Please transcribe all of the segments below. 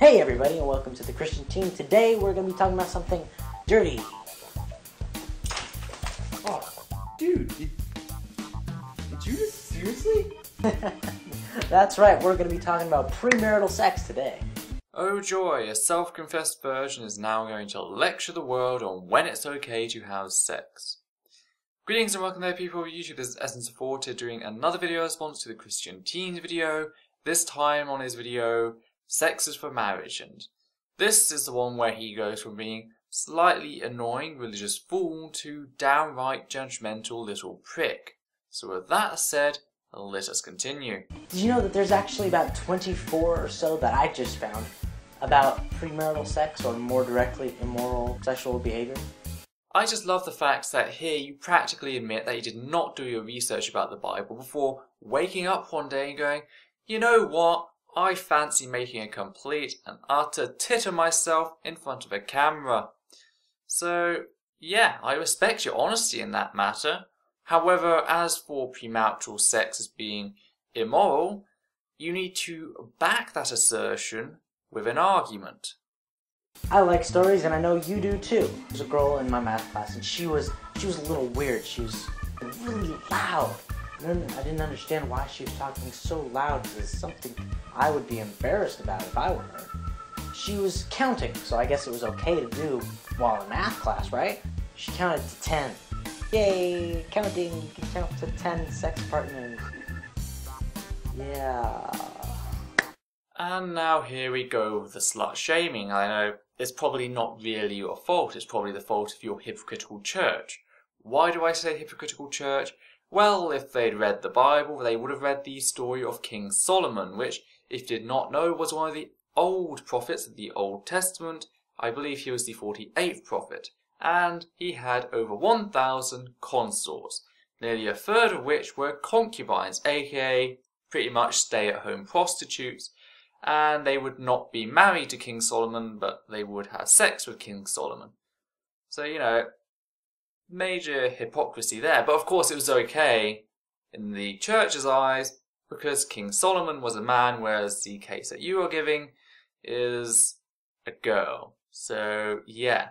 Hey everybody, and welcome to the Christian Team. Today we're going to be talking about something dirty. Oh, dude, did you just seriously? That's right, we're going to be talking about premarital sex today. Oh joy, a self-confessed virgin is now going to lecture the world on when it's okay to have sex. Greetings and welcome there people of YouTube. This is Essence of Forte doing another video response to the Christian Teens video. This time on his video, Sex is for Marriage, and this is the one where he goes from being slightly annoying religious fool to downright judgmental little prick. So with that said, let us continue. Did you know that there's actually about 24 or so that I just found about premarital sex, or more directly, immoral sexual behavior? I just love the fact that here you practically admit that you did not do your research about the Bible before waking up one day and going, you know what, I fancy making a complete and utter tit of myself in front of a camera. So, yeah, I respect your honesty in that matter. However, as for premarital sex as being immoral, you need to back that assertion with an argument. I like stories, and I know you do too. There's a girl in my math class, and she was a little weird. She was really loud. And I didn't understand why she was talking so loud, because it's something I would be embarrassed about if I were her. She was counting, so I guess it was okay to do while in math class, right? She counted to 10. Yay! Counting, you can count to 10 sex partners. Yeah. And now here we go with the slut shaming. I know it's probably not really your fault, it's probably the fault of your hypocritical church. Why do I say hypocritical church? Well, if they'd read the Bible, they would have read the story of King Solomon, which, if you did not know, was one of the old prophets of the Old Testament. I believe he was the 48th prophet, and he had over 1,000 consorts, nearly a third of which were concubines, aka pretty much stay-at-home prostitutes, and they would not be married to King Solomon, but they would have sex with King Solomon. So, you know, major hypocrisy there. But of course it was okay in the church's eyes, because King Solomon was a man, whereas the case that you are giving is a girl. So, yeah.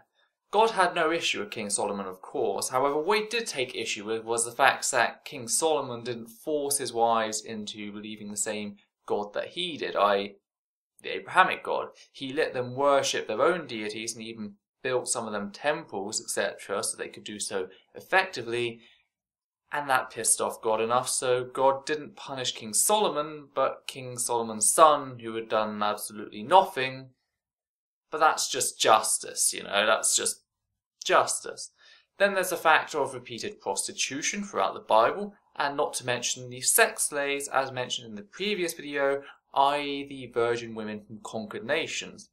God had no issue with King Solomon, of course. However, what he did take issue with was the fact that King Solomon didn't force his wives into believing the same God that he did, i.e. the Abrahamic God. He let them worship their own deities and even built some of them temples, etc., so they could do so effectively, and that pissed off God enough, so God didn't punish King Solomon, but King Solomon's son, who had done absolutely nothing. But that's just justice, you know, that's just justice. Then there's the factor of repeated prostitution throughout the Bible, and not to mention the sex slaves, as mentioned in the previous video, i.e. the virgin women from conquered nations.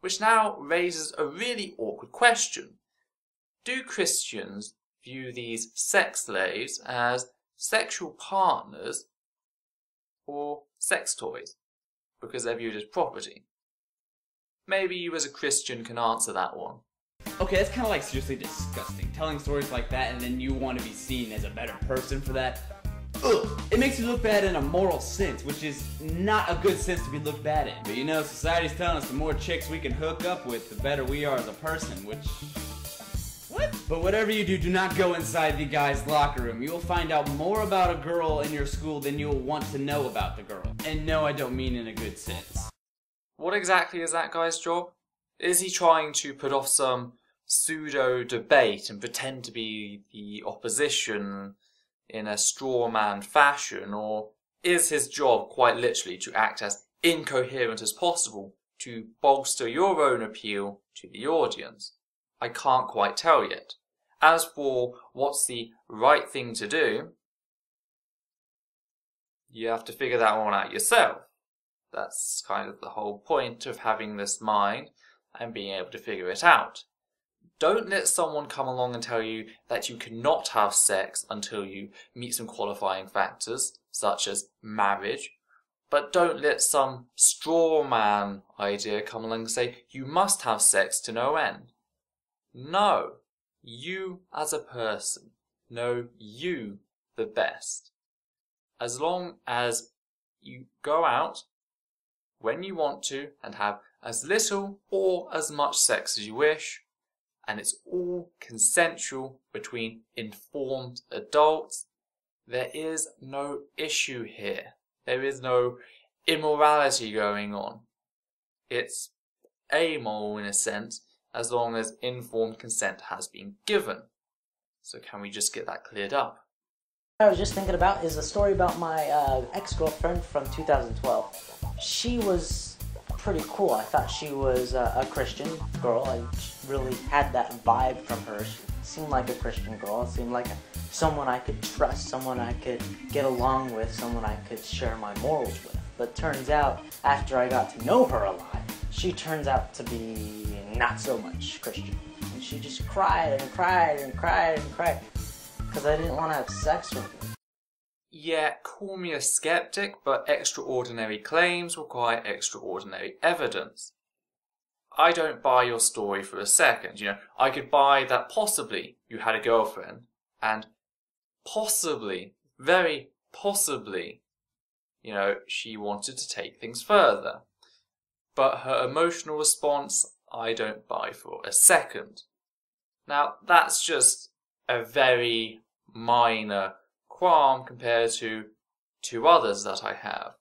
Which now raises a really awkward question. Do Christians view these sex slaves as sexual partners or sex toys? Because they're viewed as property. Maybe you as a Christian can answer that one. Okay, that's kind of like seriously disgusting. Telling stories like that and then you want to be seen as a better person for that. Ugh. It makes you look bad in a moral sense, which is not a good sense to be looked bad in. But you know, society's telling us the more chicks we can hook up with, the better we are as a person, which... What? But whatever you do, do not go inside the guy's locker room. You will find out more about a girl in your school than you will want to know about the girl. And no, I don't mean in a good sense. What exactly is that guy's job? Is he trying to put off some pseudo-debate and pretend to be the opposition in a straw man fashion, or is his job quite literally to act as incoherent as possible to bolster your own appeal to the audience? I can't quite tell yet. As for what's the right thing to do, you have to figure that one out yourself. That's kind of the whole point of having this mind and being able to figure it out. Don't let someone come along and tell you that you cannot have sex until you meet some qualifying factors, such as marriage. But don't let some straw man idea come along and say you must have sex to no end. No, you as a person know you the best. As long as you go out when you want to and have as little or as much sex as you wish, and it's all consensual between informed adults. There is no issue here. There is no immorality going on. It's amoral in a sense, as long as informed consent has been given. So can we just get that cleared up? What I was just thinking about is a story about my ex-girlfriend from 2012. She was pretty cool. I thought she was a Christian girl. I really had that vibe from her. She seemed like a Christian girl. Seemed like someone I could trust, someone I could get along with, someone I could share my morals with. But turns out, after I got to know her a lot, she turns out to be not so much Christian. And she just cried and cried and cried and cried because I didn't want to have sex with her. Yeah, call me a skeptic, but extraordinary claims require extraordinary evidence. I don't buy your story for a second. I could buy that possibly you had a girlfriend, and possibly, very possibly, she wanted to take things further. But her emotional response, I don't buy for a second. Now, that's just a very minor qualm compared to two others that I have.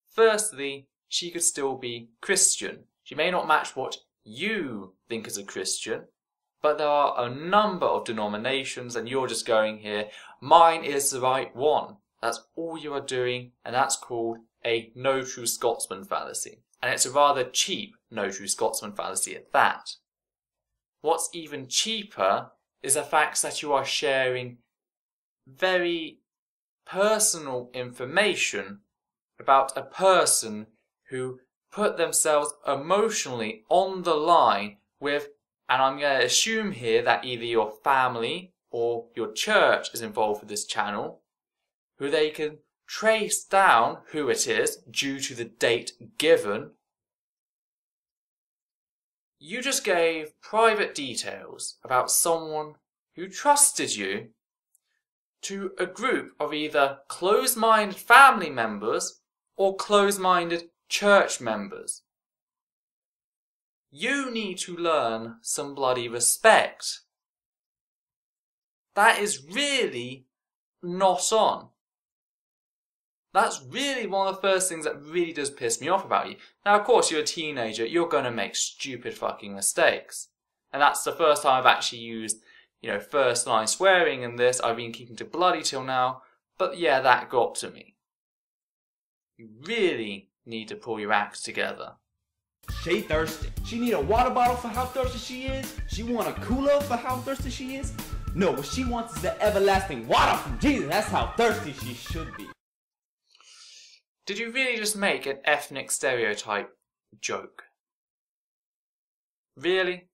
Firstly, she could still be Christian. She may not match what you think is a Christian, but there are a number of denominations and you're just going here, mine is the right one. That's all you are doing, and that's called a no true Scotsman fallacy. And it's a rather cheap no true Scotsman fallacy at that. What's even cheaper is the fact that you are sharing very personal information about a person who put themselves emotionally on the line with, and I'm going to assume here that either your family or your church is involved with this channel, who they can trace down who it is due to the date given. You just gave private details about someone who trusted you to a group of either closed-minded family members or closed-minded church members. You need to learn some bloody respect. That is really not on. That's really one of the first things that really does piss me off about you. Now, of course, you're a teenager, you're going to make stupid fucking mistakes. And that's the first time I've actually used, first line swearing in this. I've been keeping to bloody till now. But yeah, that got to me. You really need to pull your act together. She thirsty. She need a water bottle for how thirsty she is. She want a cooler for how thirsty she is. No, what she wants is the everlasting water from Jesus. That's how thirsty she should be. Did you really just make an ethnic stereotype joke? Really?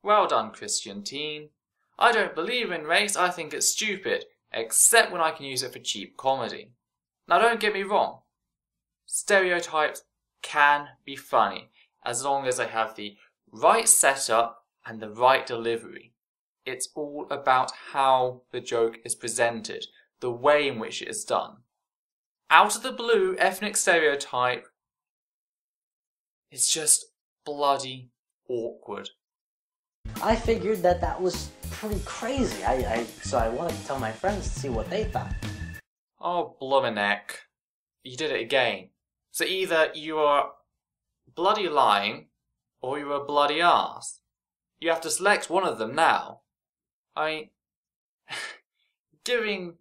Well done, Christian teen. I don't believe in race, I think it's stupid, except when I can use it for cheap comedy. Now don't get me wrong. Stereotypes can be funny, as long as they have the right setup and the right delivery. It's all about how the joke is presented, the way in which it is done. Out of the blue, ethnic stereotype, it's just bloody awkward. I figured that was pretty crazy. So I wanted to tell my friends to see what they thought. Oh, bloomin' heck. You did it again. So either you are bloody lying, or you're a bloody arse. You have to select one of them now. Giving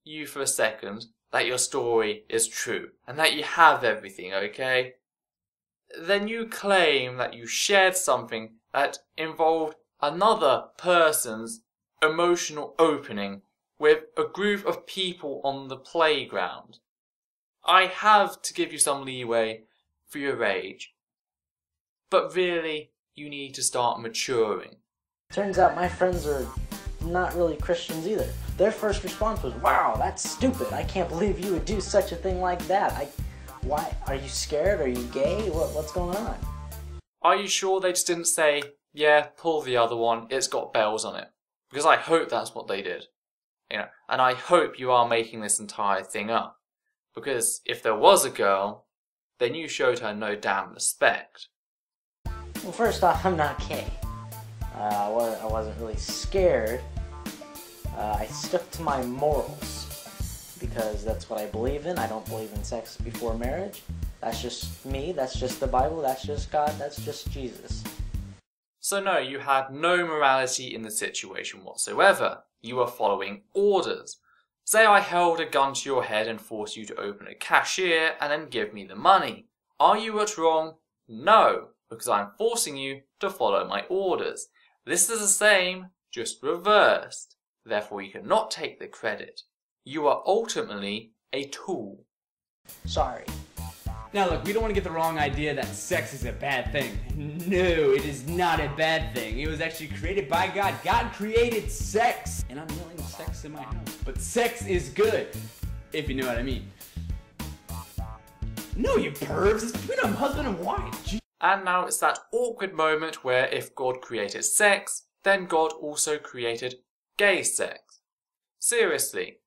you for a second that your story is true, and that you have everything, okay? Then you claim that you shared something that involved another person's emotional opening with a group of people on the playground. I have to give you some leeway for your age, but really, you need to start maturing. Turns out my friends are not really Christians either. Their first response was, "Wow, that's stupid. I can't believe you would do such a thing like that. Why? Are you scared? Are you gay? What's going on?" Are you sure they just didn't say, "Yeah, pull the other one, it's got bells on it"? Because I hope that's what they did. And I hope you are making this entire thing up. Because if there was a girl, then you showed her no damn respect. Well, first off, I'm not gay. I wasn't really scared. I stuck to my morals because that's what I believe in. I don't believe in sex before marriage. That's just me, that's just the Bible, that's just God, that's just Jesus. So no, you had no morality in the situation whatsoever. You were following orders. Say I held a gun to your head and forced you to open a cashier and then give me the money. Are you at wrong? No, because I'm forcing you to follow my orders. This is the same, just reversed. Therefore you cannot take the credit. You are ultimately a tool. Sorry. Now look, we don't want to get the wrong idea that sex is a bad thing. No, it is not a bad thing. It was actually created by God. God created sex. And I'm yelling sex in my house. But sex is good, if you know what I mean. No, you pervs. It's between a husband and wife. And now it's that awkward moment where if God created sex, then God also created gay sex. Seriously,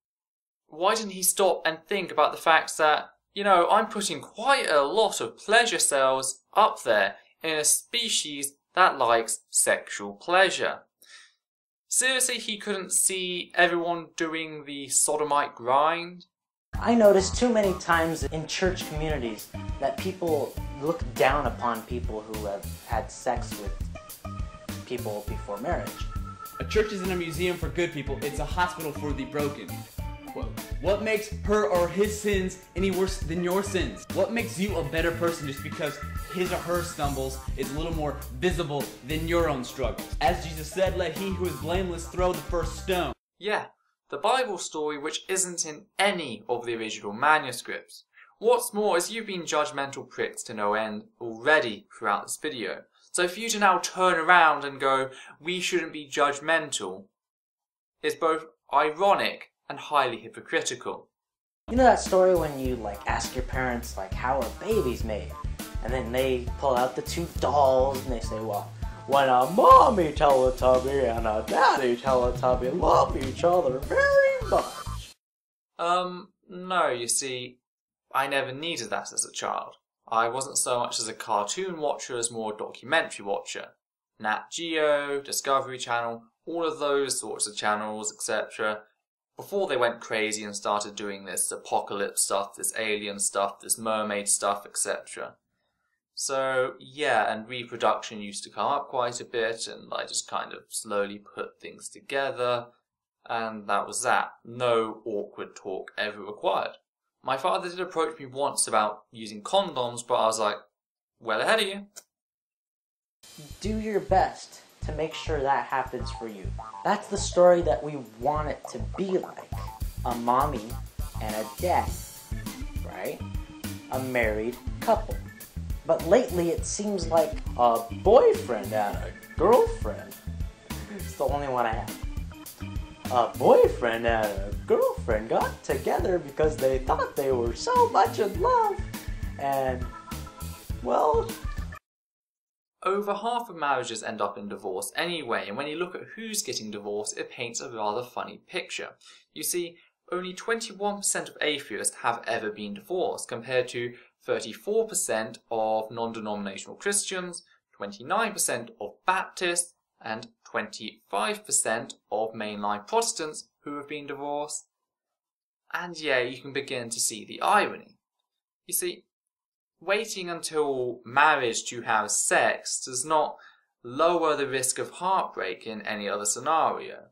why didn't he stop and think about the fact that, you know, I'm putting quite a lot of pleasure cells up there in a species that likes sexual pleasure. Seriously, he couldn't see everyone doing the sodomite grind? I noticed too many times in church communities that people look down upon people who have had sex with people before marriage. A church isn't a museum for good people, it's a hospital for the broken. Quote. What makes her or his sins any worse than your sins? What makes you a better person just because his or her stumbles is a little more visible than your own struggles? As Jesus said, let he who is blameless throw the first stone. Yeah, the Bible story which isn't in any of the original manuscripts. What's more is you've been judgmental pricks to no end already throughout this video. So for you to now turn around and go, we shouldn't be judgmental, is both ironic and highly hypocritical. You know that story when you ask your parents how are babies made? And then they pull out the two dolls and they say, well, when a mommy Teletubby and a daddy Teletubby love each other very much. No, you see, I never needed that as a child. I wasn't so much as a cartoon watcher as more a documentary watcher. Nat Geo, Discovery Channel, all of those sorts of channels, etc. Before they went crazy and started doing this apocalypse stuff, this alien stuff, this mermaid stuff, etc. So, yeah, and reproduction used to come up quite a bit, and I just kind of slowly put things together, and that was that. No awkward talk ever required. My father did approach me once about using condoms, but I was like, well ahead of you. Do your best to make sure that happens for you. That's the story that we want it to be like. A mommy and a daddy, right? A married couple. But lately it seems like a boyfriend and a girlfriend. It's the only one I have. A boyfriend and a girlfriend got together because they thought they were so much in love. And, well... Over half of marriages end up in divorce anyway, and when you look at who's getting divorced, it paints a rather funny picture. You see, only 21% of atheists have ever been divorced, compared to 34% of non-denominational Christians, 29% of Baptists, and 25% of mainline Protestants who have been divorced. And yeah, you can begin to see the irony. You see, waiting until marriage to have sex does not lower the risk of heartbreak in any other scenario.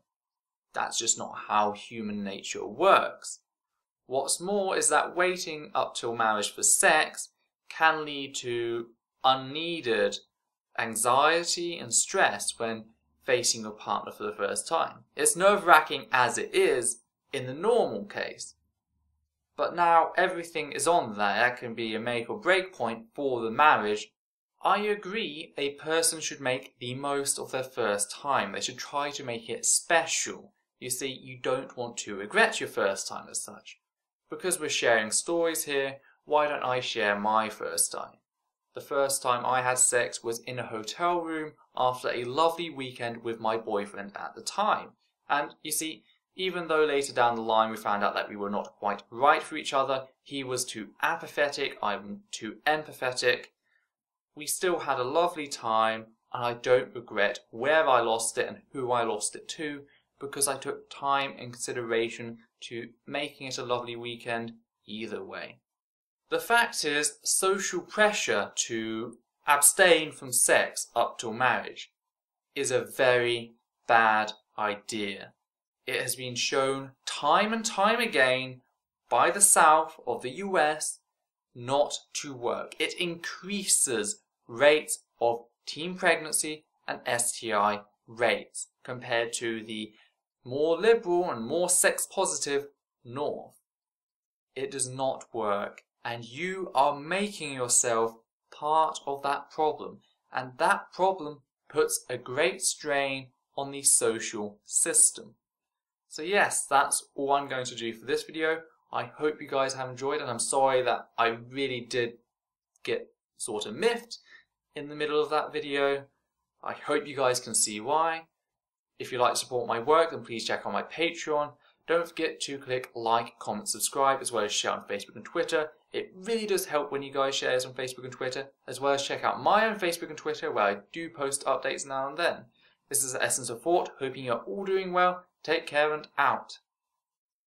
That's just not how human nature works. What's more is that waiting up till marriage for sex can lead to unneeded anxiety and stress when facing your partner for the first time. It's nerve-wracking as it is in the normal case. But now everything is on there. That can be a make or break point for the marriage. I agree a person should make the most of their first time. They should try to make it special. You see, you don't want to regret your first time as such. Because we're sharing stories here, why don't I share my first time? The first time I had sex was in a hotel room after a lovely weekend with my boyfriend at the time. And you see, Even though later down the line we found out that we were not quite right for each other, he was too apathetic, I'm too empathetic, we still had a lovely time, and I don't regret where I lost it and who I lost it to, because I took time and consideration to making it a lovely weekend either way. The fact is, social pressure to abstain from sex up till marriage is a very bad idea. It has been shown time and time again by the South of the US not to work. It increases rates of teen pregnancy and STI rates compared to the more liberal and more sex positive North. It does not work, and you are making yourself part of that problem, and that problem puts a great strain on the social system. So yes, that's all I'm going to do for this video. I hope you guys have enjoyed, and I'm sorry that I really did get sort of miffed in the middle of that video. I hope you guys can see why. If you'd like to support my work, then please check out my Patreon. Don't forget to click like, comment, subscribe, as well as share on Facebook and Twitter. It really does help when you guys share this on Facebook and Twitter, as well as check out my own Facebook and Twitter, where I do post updates now and then. This is the Essence of Thought, hoping you're all doing well. Take care and out.